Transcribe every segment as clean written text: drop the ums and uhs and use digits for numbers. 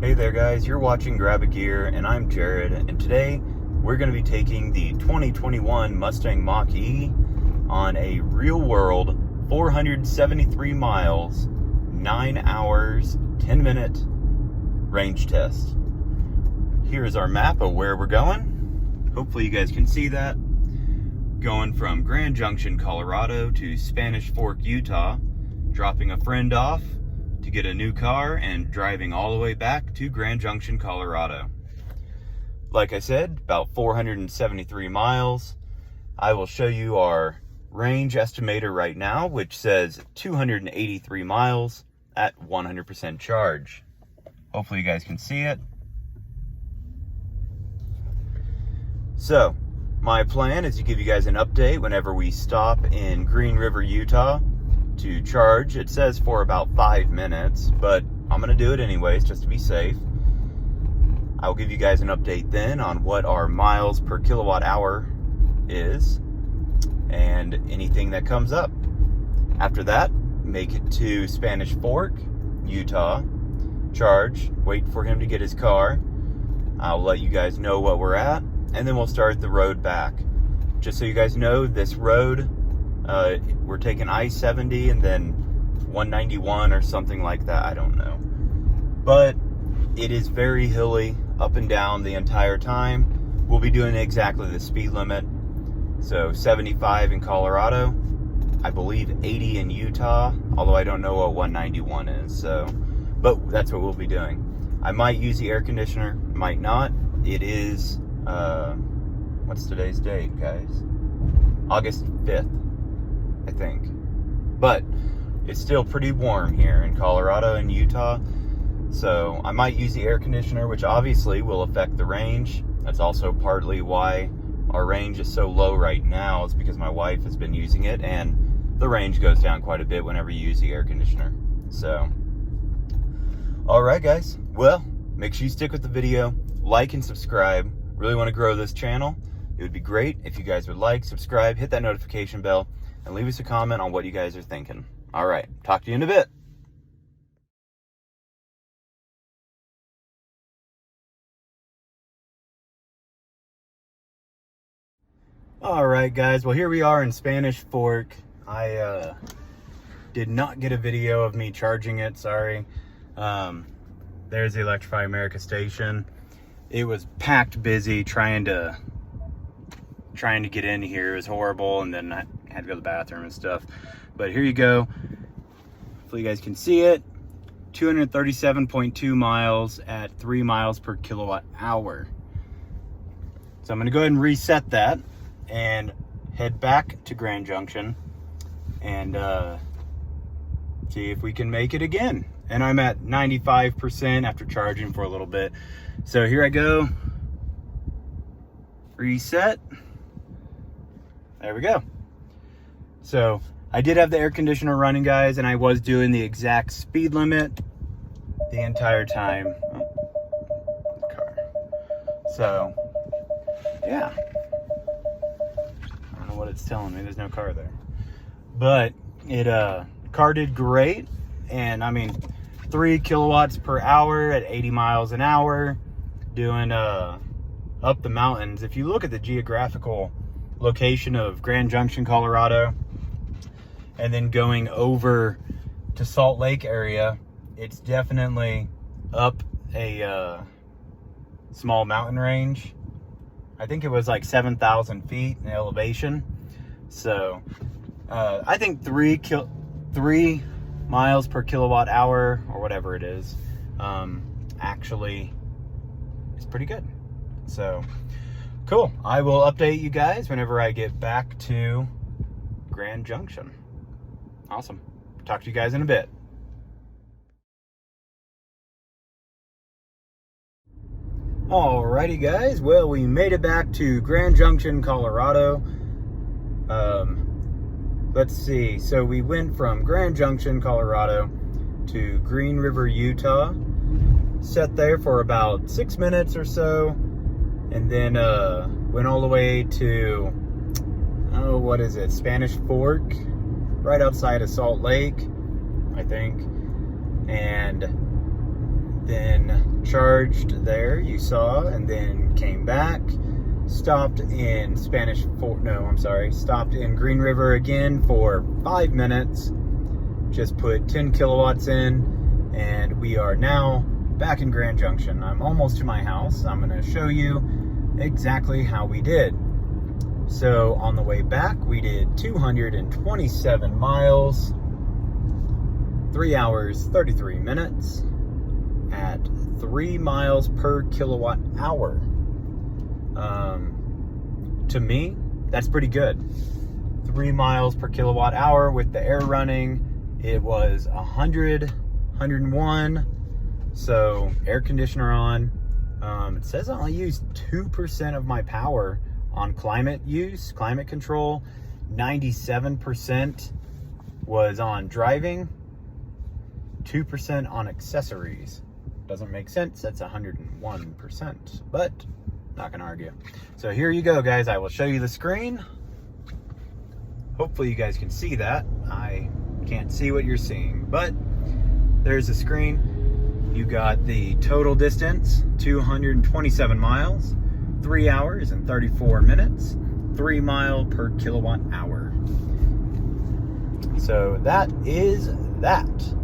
Hey there guys, you're watching Grab a Gear and I'm Jared, and today we're going to be taking the 2021 Mustang Mach E on a real world 473 miles, 9 hours, 10 minute range test. Here's our map of where we're going. Hopefully you guys can see that. Going from Grand Junction, Colorado to Spanish Fork, Utah, dropping a friend off to get a new car and driving all the way back to Grand Junction, Colorado. Like I said, about 473 miles. I will show you our range estimator right now, which says 283 miles at 100% charge. Hopefully you guys can see it. So, my plan is to give you guys an update whenever we stop in Green River, Utah to charge. It says for about 5 minutes, but I'm gonna do it anyways just to be safe. I'll give you guys an update then on what our miles per kilowatt hour is and anything that comes up. After that, make it to Spanish Fork, Utah, charge, wait for him to get his car. I'll let you guys know what we're at, and then we'll start the road back. Just so you guys know, this road, we're taking I-70 and then 191 or something like that, I don't know. But it is very hilly, up and down the entire time. We'll be doing exactly the speed limit. So 75 in Colorado, I believe 80 in Utah, although I don't know what 191 is. But that's what we'll be doing. I might use the air conditioner, might not. It is, what's today's date, guys? August 5th. I think. But it's still pretty warm here in Colorado and Utah, so I might use the air conditioner, which obviously will affect the range. That's also partly why our range is so low right now, is because my wife has been using it, and the range goes down quite a bit whenever you use the air conditioner. So, alright guys, well, make sure you stick with the video, like and subscribe. Really want to grow this channel. It would be great if you guys would like, subscribe, hit that notification bell, and leave us a comment on what you guys are thinking. All right, talk to you in a bit. All right, guys. Well, here we are in Spanish Fork. I did not get a video of me charging it. Sorry. There's the Electrify America station. It was packed busy trying to get in here. It was horrible, and then I had to go to the bathroom and stuff. But here you go. Hopefully you guys can see it. 237.2 miles at 3 miles per kilowatt hour. So I'm going to go ahead and reset that and head back to Grand Junction and see if we can make it again. And I'm at 95% after charging for a little bit. So here I go. Reset. There we go. So I did have the air conditioner running, guys, and I was doing the exact speed limit the entire time. Car. So yeah, I don't know what it's telling me. There's no car there, but it car did great. And I mean, 3 kilowatts per hour at 80 miles an hour, doing up the mountains. If you look at the geographical location of Grand Junction, Colorado, and then going over to Salt Lake area, it's definitely up a small mountain range. I think it was like 7,000 feet in elevation. So I think 3 miles per kilowatt hour, or whatever it is, actually is pretty good. So cool. I will update you guys whenever I get back to Grand Junction. Awesome. Talk to you guys in a bit. Alrighty guys, well, we made it back to Grand Junction, Colorado. Let's see, so we went from Grand Junction, Colorado to Green River, Utah. Sat there for about 6 minutes or so, and then went all the way to, oh, what is it, Spanish Fork, right outside of Salt Lake, I think. And then charged there, you saw, and then came back, stopped in stopped in Green River again for 5 minutes, just put 10 kilowatts in, and we are now back in Grand Junction. I'm almost to my house. I'm going to show you exactly how we did. So on the way back, we did 227 miles, 3 hours, 33 minutes at 3 miles per kilowatt hour. To me, that's pretty good. 3 miles per kilowatt hour with the air running. It was 101. So air conditioner on. It says I only used 2% of my power on climate control. 97% was on driving. 2% on accessories. Doesn't make sense. That's 101%, but not gonna argue. So here you go, guys. I will show you the screen. Hopefully you guys can see that. I can't see what you're seeing, but there's the screen. You got the total distance, 227 miles, 3 hours and 34 minutes, 3 mile per kilowatt hour. So that is that.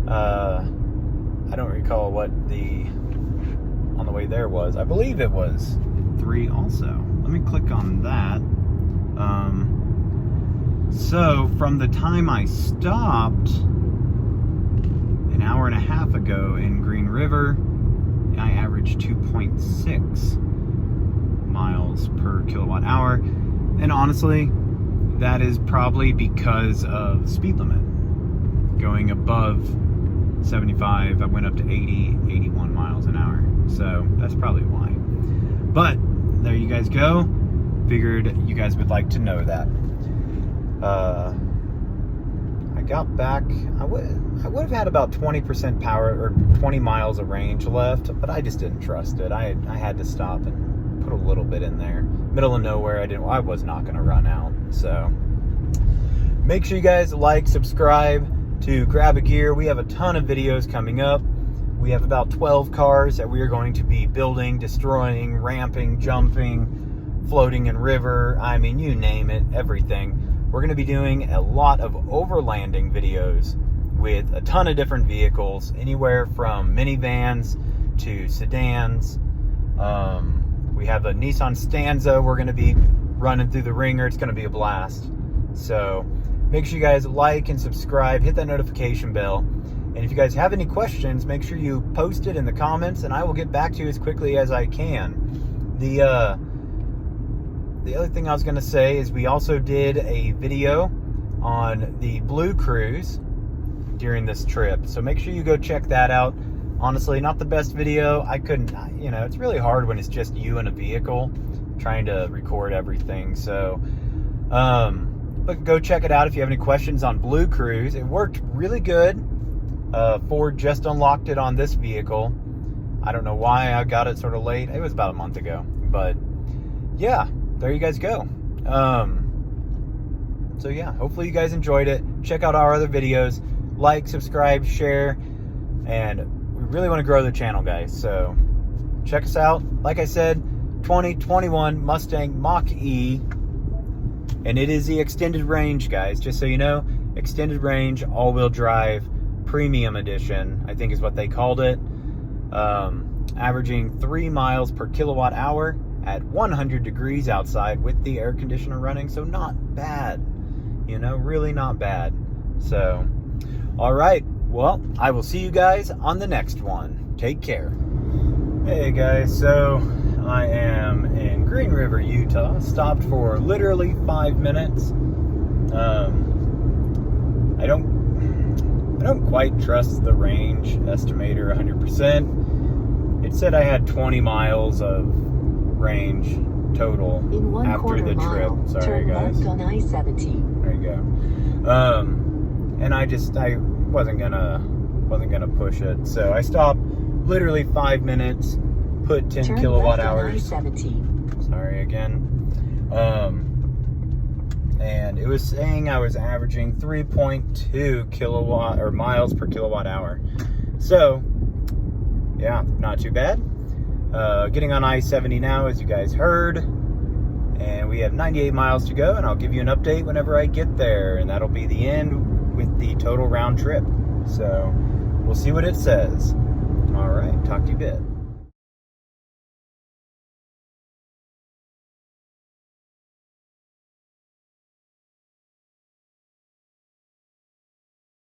I don't recall what on the way there was. I believe it was 3 also. Let me click on that. So from the time I stopped an hour and a half ago in Green River, I averaged 2.6 miles per kilowatt hour. And honestly, that is probably because of speed limit. Going above 75, I went up to 80, 81 miles an hour. So that's probably why. But there you guys go. Figured you guys would like to know that. I got back, I would have had about 20% power or 20 miles of range left, but I just didn't trust it. I had to stop and put a little bit in there. Middle of nowhere, I was not going to run out. So make sure you guys like, subscribe to Grab a Gear. We have a ton of videos coming up. We have about 12 cars that we are going to be building, destroying, ramping, jumping, floating in river. I mean, you name it, everything. We're going to be doing a lot of overlanding videos with a ton of different vehicles, anywhere from minivans to sedans. We have a Nissan Stanza we're going to be running through the ringer. It's going to be a blast. So make sure you guys like and subscribe, hit that notification bell. And if you guys have any questions, make sure you post it in the comments and I will get back to you as quickly as I can. The other thing I was going to say is we also did a video on the Blue Cruise during this trip. So make sure you go check that out. Honestly, not the best video. I couldn't, it's really hard when it's just you and a vehicle trying to record everything. So, but go check it out if you have any questions on Blue Cruise. It worked really good. Ford just unlocked it on this vehicle. I don't know why I got it sort of late. It was about a month ago, but yeah. There you guys go. So yeah, hopefully you guys enjoyed it. Check out our other videos. Like, subscribe, share, and we really want to grow the channel, guys. So check us out. Like I said, 2021 Mustang Mach E, and it is the extended range, guys. Just so you know, extended range, all-wheel drive, premium edition, I think is what they called it. Averaging 3 miles per kilowatt hour at 100 degrees outside with the air conditioner running. So not bad, really not bad. So, all right. Well, I will see you guys on the next one. Take care. Hey guys, so I am in Green River, Utah. Stopped for literally 5 minutes. I don't quite trust the range estimator 100%. It said I had 20 miles of range total after the trip. Sorry guys. On I-70. There you go. And I wasn't gonna push it. So I stopped literally 5 minutes, put 10 kilowatt hours. Sorry again. And it was saying I was averaging 3.2 kilowatt or miles per kilowatt hour. So yeah, not too bad. Getting on I-70 now, as you guys heard, and we have 98 miles to go, and I'll give you an update whenever I get there, and that'll be the end with the total round trip. So we'll see what it says. All right, talk to you a bit.